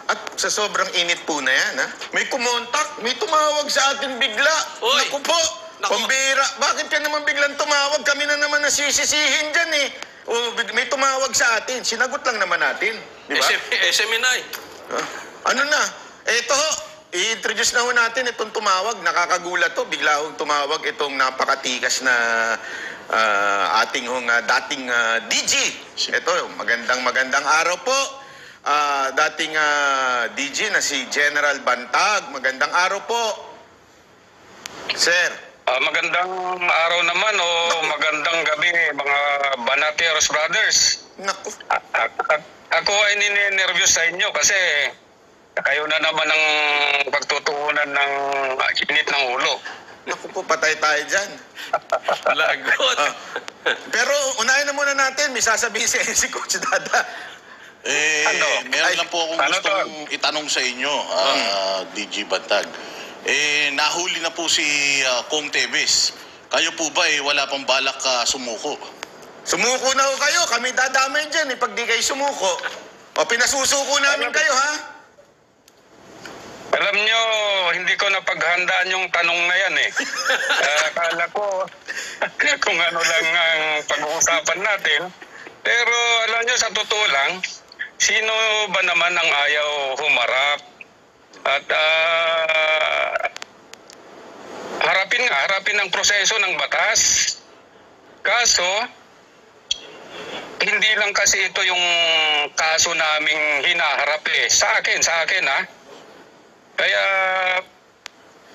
At sa sobrang init po na yan, ha? May kumontak, may tumawag sa atin bigla. Uy! Naku po, pambira. Bakit ka naman biglang tumawag? Kami na naman nasisisihin dyan, eh. O, may tumawag sa atin. Sinagot lang naman natin. Di ba? SMNI. Ano na? Eto ho, i-introduce na ho natin itong tumawag. Nakakagulat to. Bigla hong tumawag itong napakatikas na ating dating DG. Ito, magandang araw po. Dating DG na si General Bantag. Magandang araw po. Sir. Magandang araw naman o magandang gabi mga Banateros Brothers. Naku. Ako ay nininervyos sa inyo kasi kayo na naman ang pagtutuunan ng init ng ulo. Naku po, patay tayo dyan. Lagot. Pero unahin na muna natin, may sasabihin si Coach Dada. Meron lang po akong gustong itanong sa inyo, DG Bantag. Nahuli na po si Kong Tevez. Kayo po ba wala pang balak sumuko? Sumuko na ho kayo, kami dadamay dyan pag di kayo sumuko. O pinasusuko namin kayo, ha? Alam nyo, hindi ko napaghandaan yung tanong na yan Akala ko kung ano lang ang pag-uusapan natin. Pero alam nyo, sa totoo lang, sino ba naman ang ayaw humarap? At harapin ang proseso ng batas. Kaso, hindi lang kasi ito yung kaso naming hinaharap Sa akin Kaya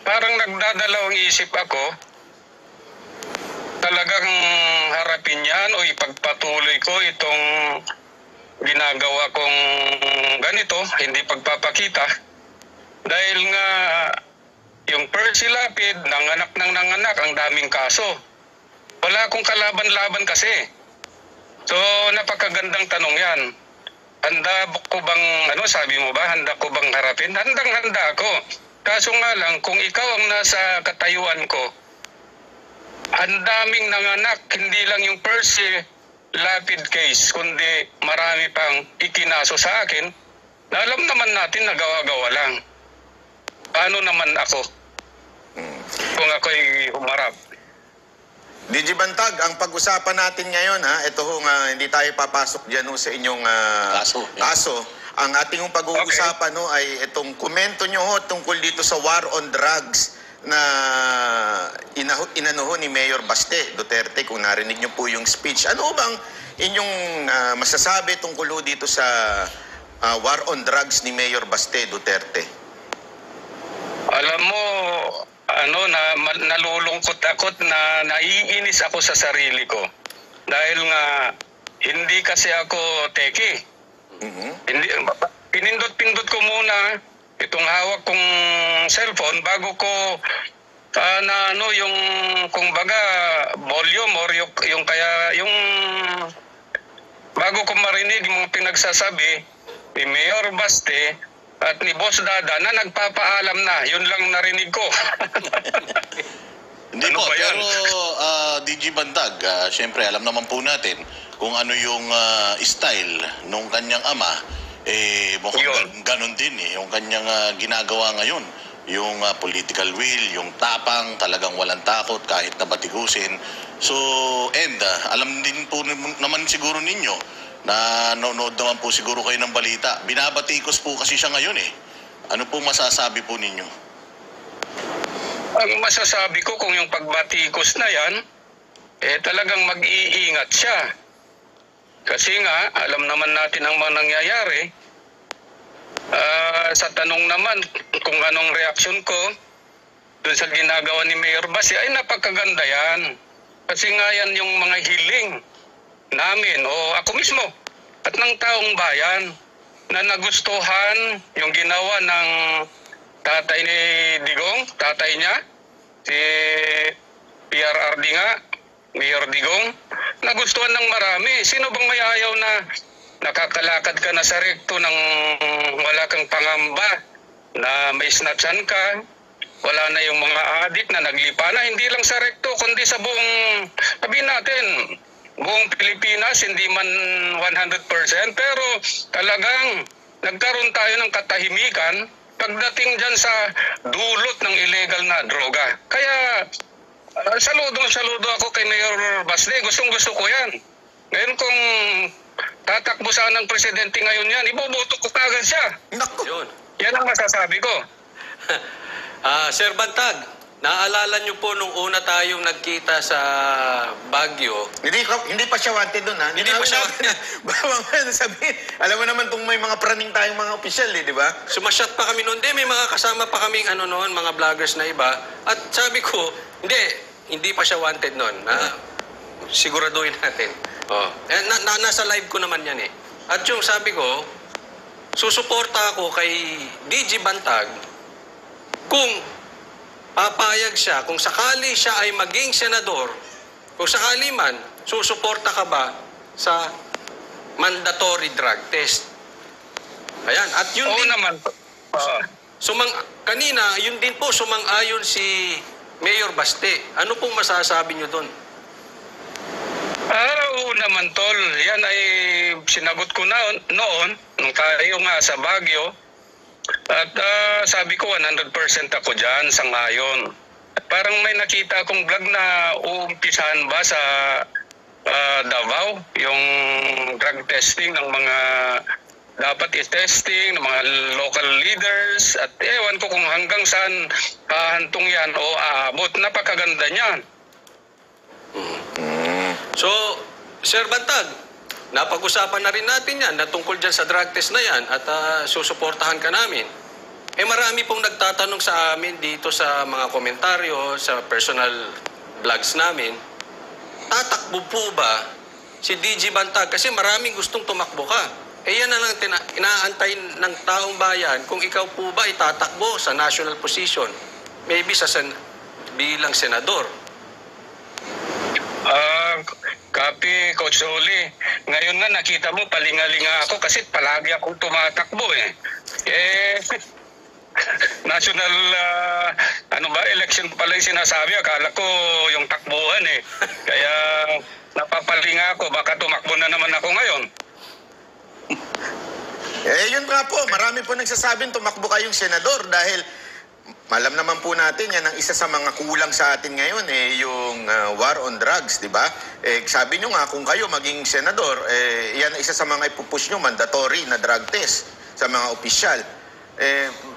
parang nagdadalawang isip ako, talagang harapin yan o ipagpatuloy ko itong ginagawa kong ganito, hindi pagpapakita. Dahil nga yung Percy Lapid, nanganak ang daming kaso. Wala akong kalaban-laban kasi. So napakagandang tanong yan. Handa ko bang, sabi mo ba, handa ko bang harapin? Handang-handa ako. Kaso nga lang, kung ikaw ang nasa katayuan ko, ang daming nanganak, hindi lang yung Percy Lapid case, kundi marami pang ikinaso sa akin, na alam naman natin na gawa-gawa lang. Paano naman ako? Kung ako'y humarap. DG Bantag, ang pag-usapan natin ngayon, ito hindi tayo papasok dyan sa inyong kaso. Ang ating pag-uusapan ay itong komento nyo tungkol dito sa war on drugs na inanuho ni Mayor Baste Duterte, kung narinig nyo po yung speech. Ano bang inyong masasabi tungkol dito sa war on drugs ni Mayor Baste Duterte? Alam mo, nalulungkot ako na naiinis ako sa sarili ko. Dahil nga, hindi kasi ako teki. Hindi, pinindot-pindot ko muna itong hawak kong cellphone bago ko yung kumbaga volume or yung bago ko marinig yung pinagsasabi ni Mayor Baste at ni Boss Dada na nagpapaalam na. Yun lang narinig ko. Hindi po, pero DG Bantag, syempre alam naman po natin kung ano yung style nung kanyang ama, mukhang ganun din yung kanyang ginagawa ngayon. Yung political will, yung tapang, talagang walang takot kahit nabatigusin. So, alam din po naman siguro ninyo na nanonood naman po siguro kayo ng balita. Binabatikos po kasi siya ngayon Ano po masasabi po ninyo? Ang masasabi ko kung yung pagbatikos na yan, talagang mag-iingat siya. Kasi nga, alam naman natin ang mga nangyayari. Sa tanong naman kung anong reaksyon ko doon sa ginagawa ni Mayor Basi, ay napakaganda yan. Kasi nga yan yung mga hiling namin o ako mismo at ng taong bayan na nagustuhan yung ginawa ng tatay ni Digong, tatay niya, si PRRD nga, Mayor Digong, nagustuhan ng marami. Sino bang may ayaw na nakakalakad ka na sa rekto ng wala kang pangamba, na may snatchan ka, wala na yung mga adik na naglipa na, hindi lang sa rekto, kundi sa buong, sabihin natin, buong Pilipinas, hindi man 100%, pero talagang nagkaroon tayo ng katahimikan pagdating dyan sa dulot ng illegal na droga. Kaya saludo ako kay Mayor Basde. Gustong-gusto ko yan. Ngayon kung tatakbo sana ng presidente ngayon yan, iboboto ko kagad siya. Naku. Yun. Yan ang masasabi ko. Sir Bantag, naalala niyo po nung una tayong nagkita sa Baguio, Hindi pa siya wanted doon, ha? Hindi pa siya wanted. Bawang sabihin. Alam mo naman kung may mga praning tayong mga opisyal, di ba? sumasyat pa kami noon. May mga kasama pa kaming noon, mga vloggers na iba. At sabi ko, hindi pa siya wanted noon. Siguraduhin natin. Oh. Nasa live ko naman yan eh. At yung sabi ko, susuporta ako kay DG Bantag kung papayag siya, kung sakali siya ay maging senador, kung sakali man, susuporta ka ba sa mandatory drug test? Ayan. At yun Oo din, naman. kanina, yun din po sumang-ayon si Mayor Baste. Ano pong masasabi niyo doon? Oo naman, tol. Yan ay sinagot ko na noon nung tayo nga sa Baguio. At sabi ko 100% ako dyan sa ngayon. Parang may nakita akong vlog na uumpisahan ba sa Davao, yung drug testing ng mga dapat i-testing ng mga local leaders. At ewan ko kung hanggang saan hahantong yan o aabot. Napakaganda niyan. So, Sir Bantag, napag-usapan na rin natin yan na tungkol dyan sa drug test na yan at susuportahan ka namin. Marami pong nagtatanong sa amin dito sa mga komentaryo, sa personal vlogs namin, tatakbo po ba si DG Bantag? Kasi maraming gustong tumakbo ka. Yan na lang inaantay ng taong bayan kung ikaw po ba itatakbo sa national position. Maybe bilang senador. Copy, Coach Oli. Ngayon nga nakita mo, palingalinga ako kasi palagi akong tumatakbo eh. National, election pala yung sinasabi. Akala ko yung takbuhan eh. Kaya napapalinga ako, baka tumakbo na naman ako ngayon. Yun nga po, marami po nagsasabing tumakbo kayong senador dahil alam naman po natin, yan ang isa sa mga kulang sa atin ngayon, yung war on drugs, di ba? Sabi nyo nga, kung kayo maging senador, yan ang isa sa mga ipupush nyo, mandatory na drug test sa mga opisyal.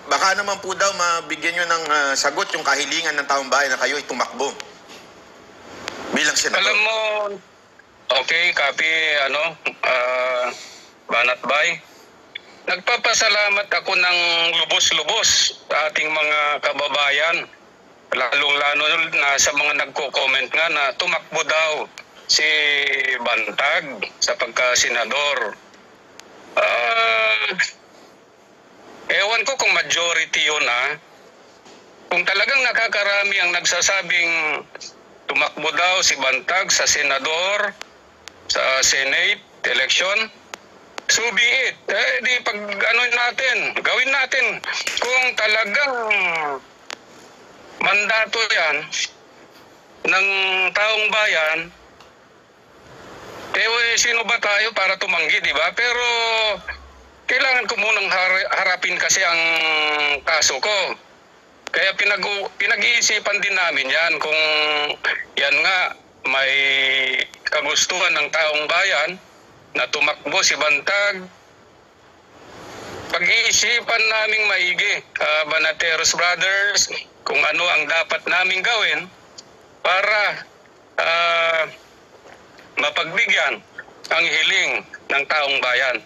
Baka naman po daw mabigyan nyo ng sagot yung kahilingan ng taong bayan na kayo ay tumakbo bilang senador. Alam mo, okay, copy, Banat Bay. Nagpapasalamat ako ng lubos-lubos sa ating mga kababayan, lalong-lalo na sa mga nagko-comment nga na tumakbo daw si Bantag sa pagka-senador. Ewan ko kung majority yun Kung talagang nakakarami ang nagsasabing tumakbo daw si Bantag sa senador, sa Senate election, so be it. Di gawin natin. Kung talagang mandato yan ng taong bayan, sino ba tayo para tumanggi, di ba? Pero kailangan ko munang harapin kasi ang kaso ko. Kaya pinag-iisipan din namin yan kung yan nga may kagustuhan ng taong bayan na tumakbo si Bantag. Pag-iisipan naming maigi, Banateros Brothers, kung ano ang dapat naming gawin para mapagbigyan ang hiling ng taong bayan.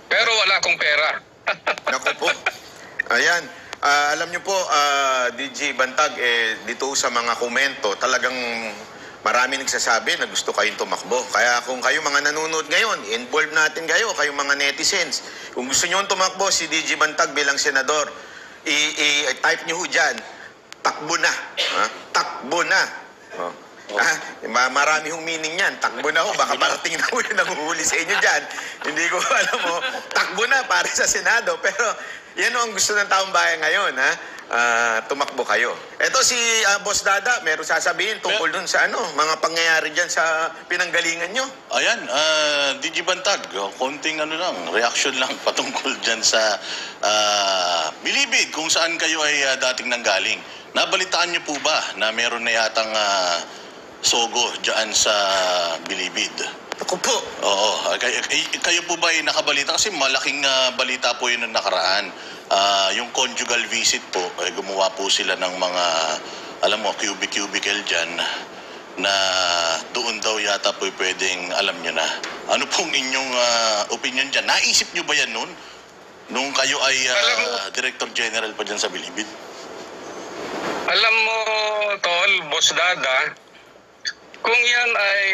Pero wala akong pera. Naku po. Ayan. Alam nyo po, DG Bantag, dito sa mga komento, talagang marami nagsasabi na gusto kayong tumakbo. Kaya kung kayo mga nanonood ngayon, involve natin kayo, kayong mga netizens. Kung gusto nyo tumakbo si DG Bantag bilang senador, i-type nyo ho dyan, takbo na. Takbo na. Marami hong meaning yan. Takbo na ho. Baka parating na ho yung nanguhuli sa inyo dyan. Hindi ko alam mo. Takbo na para sa Senado. Pero yan ho ang gusto ng taong bayan ngayon. tumakbo kayo. Ito si Boss Dada, meron sasabihin tungkol dun sa mga pangyayari dyan sa pinanggalingan nyo. Ayan, DG Bantag, konting reaction lang patungkol dyan sa Bilibid, kung saan kayo ay dating nanggaling. Nabalitaan niyo po ba na meron na yatang sogo dyan sa Bilibid? Ako po. Oo, kayo po ba ay nakabalita? Kasi malaking balita po yun ng nakaraan. Yung conjugal visit po, gumawa po sila ng mga, alam mo, cubicle dyan na doon daw yata po pwedeng, alam nyo na. Ano pong inyong opinion dyan? Naisip nyo ba yan noon? Nung kayo ay Director General pa dyan sa Bilibid? Alam mo, Tol, Boss Dada, kung yan ay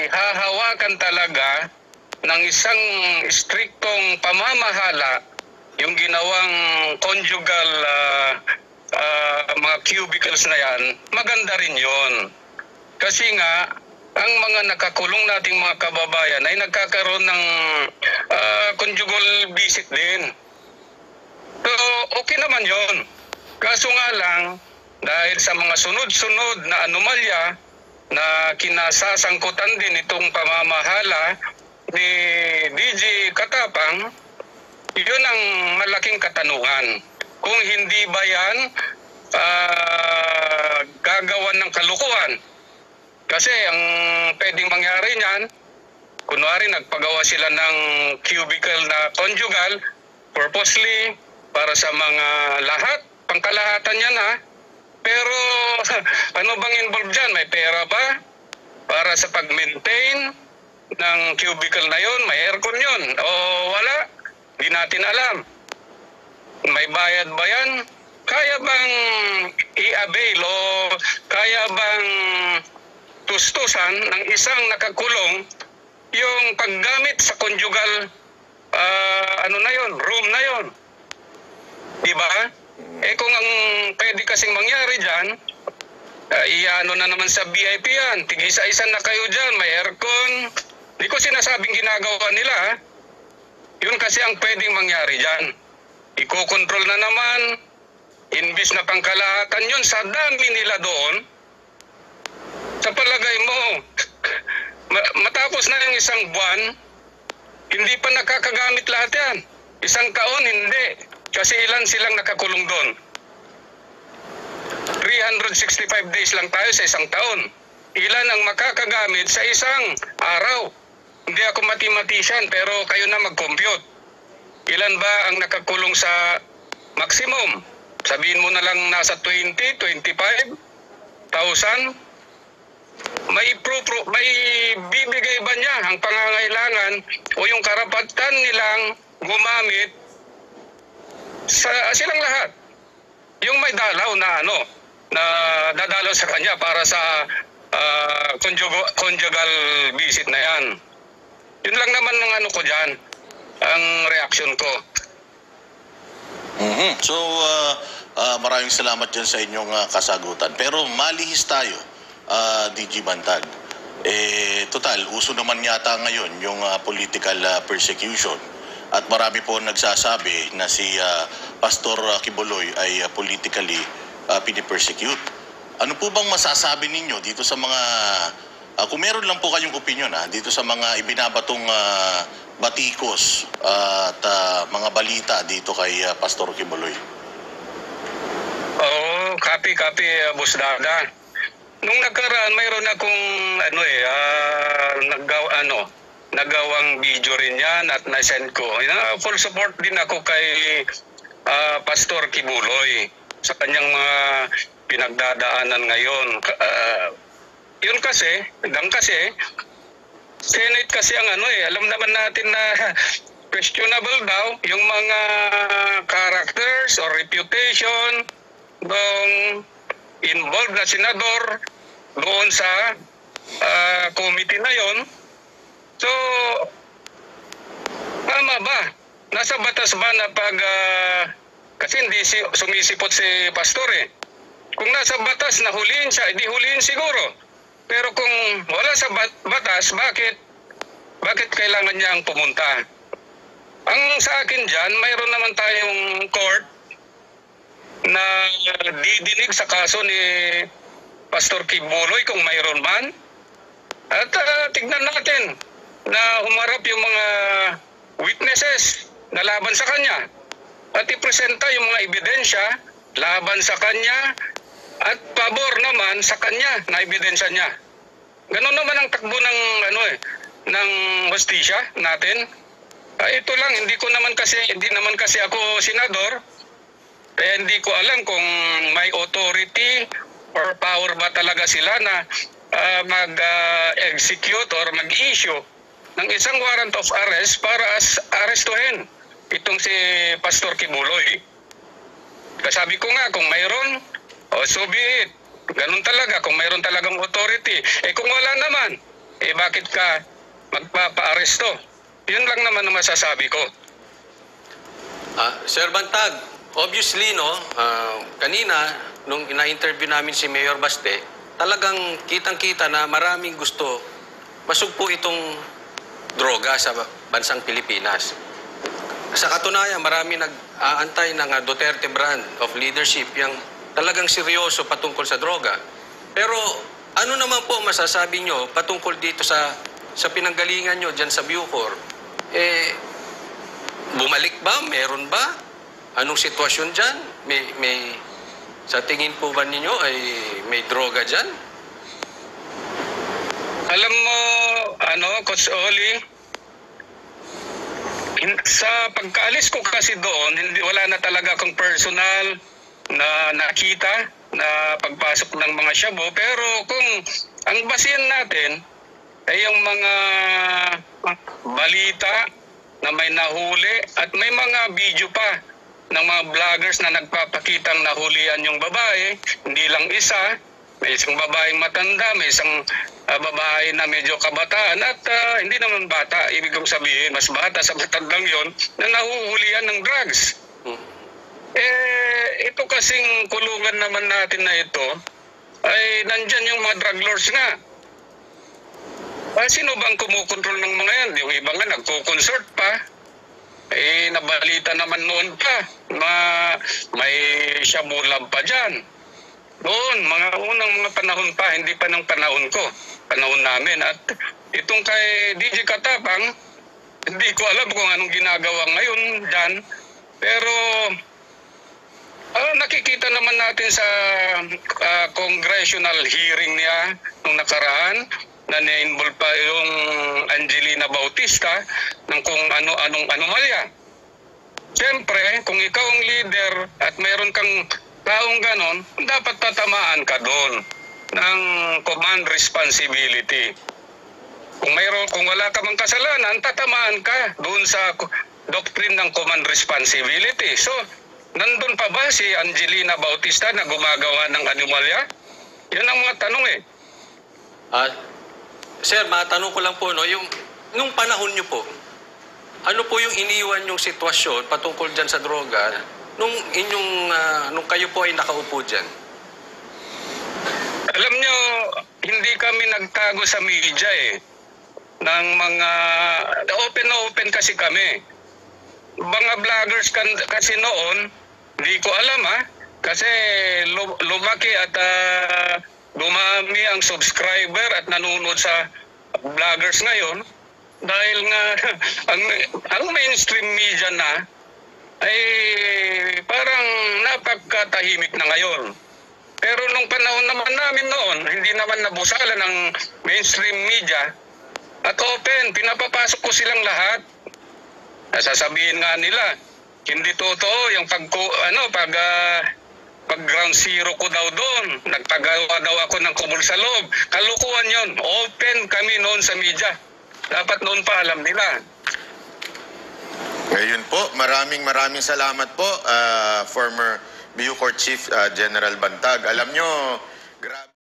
hahawakan talaga ng isang striktong pamamahala, yung ginawang conjugal mga cubicles na yan, maganda rin yon. Kasi nga, ang mga nakakulong nating mga kababayan ay nagkakaroon ng conjugal visit din. So, okay naman yon. Kaso nga lang, dahil sa mga sunod-sunod na anomalya na kinasasangkutan din itong pamamahala ni DG Katapang, yun ang malaking katanungan. Kung hindi ba yan gagawan ng kalukuhan? Kasi ang pwedeng mangyari niyan, kunwari nagpagawa sila ng cubicle na conjugal, purposely, para sa mga lahat, pangkalahatan yan ha. Pero ano bang involved dyan? May pera ba? Para sa pag-maintain ng cubicle na yun, may aircon yun. O wala? Di natin alam. May bayad ba yan? Kaya bang i-avail o kaya bang tustusan ng isang nakakulong yung paggamit sa conjugal room na yon? Diba? Kung ang pwede kasing mangyari dyan, iano na naman sa VIP yan. Tig-isa-isa na kayo dyan, may aircon. Di ko sinasabing ginagawa nila ha. Yun kasi ang pwedeng mangyari dyan. Iko-control na naman, imbis na pangkalahatan yun, sa dami nila doon, sa palagay mo, matapos na yung isang buwan, hindi pa nakakagamit lahat yan. Isang taon, hindi. Kasi ilan silang nakakulong doon? 365 days lang tayo sa isang taon. Ilan ang makakagamit sa isang araw? Hindi ako mathematician, pero kayo na mag-compute. Ilan ba ang nakakulong sa maximum? Sabihin mo na lang nasa 20, 25,000. May bibigay ba niya ang pangangailangan o yung karapatan nilang gumamit sa silang lahat? Yung may dalaw na na dadalaw sa kanya para sa conjugal visit na yan. Yun lang naman ang ko dyan, ang reaction ko. So, maraming salamat dyan sa inyong kasagutan. Pero malihis tayo, DG Bantag. Total, uso naman yata ngayon yung political persecution. At marami po nagsasabi na si Pastor Quiboloy ay politically pinipersecute. Ano po bang masasabi ninyo dito sa mga, kung meron lang po kayong opinion dito sa mga ibinabatong batikos at mga balita dito kay Pastor Quiboloy? Oo, copy, Boss Dada. Nung nagkaraan, mayroon akong nagawang video rin yan at na-send ko. Full support din ako kay Pastor Quiboloy sa kanyang mga pinagdadaanan ngayon. Yun kasi, Senate kasi ang alam naman natin na questionable daw yung mga characters or reputation ng involved na senador doon sa committee na yon. So, tama ba? Nasa batas ba na pag kasi hindi sumisipot si pastor Kung nasa batas na huliin siya, hindi huliin siguro. Pero kung wala sa batas, bakit kailangan niya ang pumunta? Ang sa akin dyan, mayroon naman tayong court na didinig sa kaso ni Pastor Kibuloy kung mayroon man. At tignan natin na humarap yung mga witnesses na laban sa kanya. At ipresenta yung mga ebidensya laban sa kanya at pabor naman sa kanya na ebidensya niya. Ganon naman ang takbo ng ng hustisya natin. Ito lang, hindi naman kasi ako senador. Kaya hindi ko alam kung may authority or power ba talaga sila na mag-execute or mag-issue ng isang warrant of arrest para arestuhin itong si Pastor Kibuloy. Kasabi ko nga, kung mayroon, so be it. Ganun talaga, kung mayroon talagang authority. Kung wala naman, bakit ka magpapa-aresto? Yun lang naman ang masasabi ko. Sir Bantag, obviously, kanina, nung ina-interview namin si Mayor Baste, talagang kitang-kita na maraming gusto masugpo itong droga sa bansang Pilipinas. Sa katunayan, marami nag-aantay ng Duterte brand of leadership, yung talagang seryoso patungkol sa droga. Pero ano naman po masasabi nyo patungkol dito sa pinanggalingan nyo dyan sa Bucor? Bumalik ba? Meron ba? Anong sitwasyon dyan? Sa tingin po ba ninyo ay may droga dyan? Alam mo, Coach Oli, sa pagkaalis ko kasi doon, wala na talaga akong personal na nakita na pagpasok ng mga shabu. Pero kung ang basihan natin ay yung mga balita na may nahuli at may mga video pa ng mga vloggers na nagpapakitang nahulian yung babae, hindi lang isa, may isang babaeng matanda, may isang babae na medyo kabataan at hindi naman bata, ibig kong sabihin, mas bata sa matandang yon na nahuhulian ng drugs. Ito kasing kulungan naman natin na ito, ay nandyan yung mga drug lords nga. Sino bang kumukontrol ng mga yan? Yung iba nga nagko-consort pa. Nabalita naman noon pa, may shabu lab pa dyan. Doon, mga unang mga panahon pa, hindi pa ng panahon ko, panahon namin. At itong kay DJ Katapang, hindi ko alam kung anong ginagawa ngayon dyan. Pero nakikita naman natin sa congressional hearing niya nung nakaraan, na na-involve pa yung Angelina Bautista ng kung ano-anong anomalya. Siyempre, kung ikaw ang leader at mayroon kang taong ganon, dapat tatamaan ka doon ng command responsibility. Kung wala ka mang kasalanan, tatamaan ka doon sa doctrine ng command responsibility. So, nandun pa ba si Angelina Bautista na gumagawa ng anomalya? Yan ang mga tanong Sir, matanong ko lang po, nung panahon nyo po, ano po yung iniwan yung sitwasyon patungkol dyan sa droga nung kayo po ay nakaupo dyan? Alam nyo, hindi kami nagtago sa media ng mga open kasi kami. Mga vloggers kasi noon, hindi ko alam kasi lumaki at dumami ang subscriber at nanonood sa vloggers ngayon dahil nga ang mainstream media na ay parang napagkatahimik na ngayon. Pero nung panahon naman namin noon, hindi naman nabusalan ng mainstream media at open, pinapapasok ko silang lahat. Sasabihin nga nila, hindi totoo yung pag ground zero ko daw doon, nagpagawa daw ako ng kubol sa loob. Kalukuhan yon. Open kami noon sa media. Dapat noon pa alam nila. Ngayon po, maraming salamat po, former Bucor Chief General Bantag. Alam nyo, grabe.